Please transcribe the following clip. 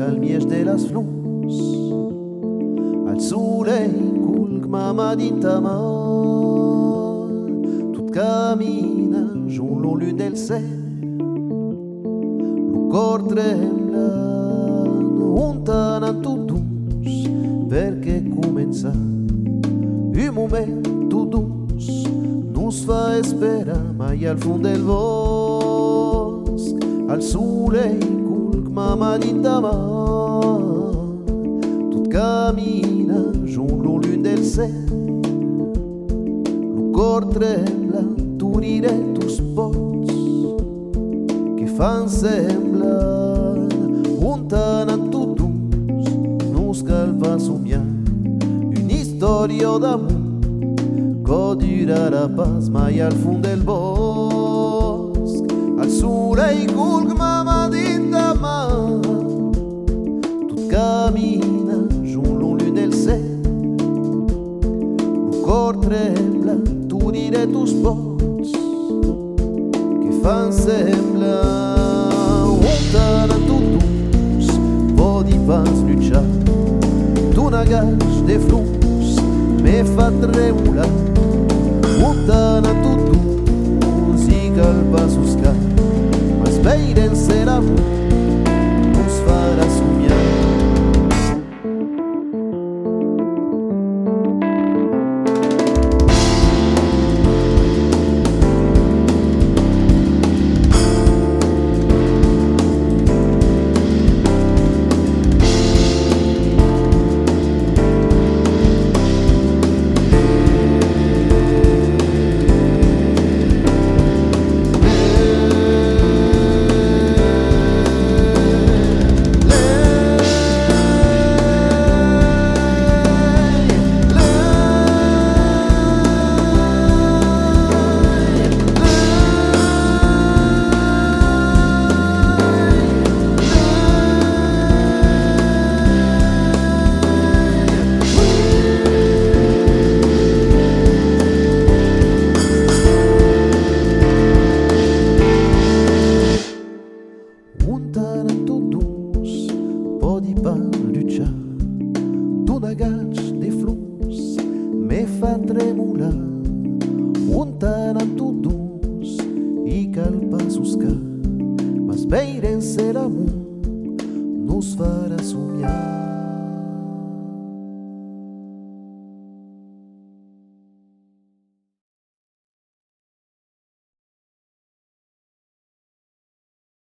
al mieix de las flors, al soleil culc mama dinta mà, tot camina junt lo lluny del cel, lo cor trembla untan tot dus, perché comença un momento dus, nos fa esperar mai al fond del bosc, al soleil culc mama dinta mà, tot camina junt lo lluny del cel, lo cor trembla, tu diré tus pots, que fan semblar untan tot dus, nos cal fa somiar una història d'amor que durarà pas mai al fond del bosc, al soleil culc mama dinta mà, tot camina junt lo lluny del cel, lo cor trembla, tu diré tus pots, que fan semblar untan tot dus, podi pas lluchar d'un agaç de flors, me fa tremolar untan tot dus, i cal pas buscar, mas veiren ser amor, nos farà somiar. Untan tot dus, podi pas lluchar d'un agaç de flors, me fa tremolar untan tot dus, i cal pas buscar, mas veiren ser amor, nos farà somiar.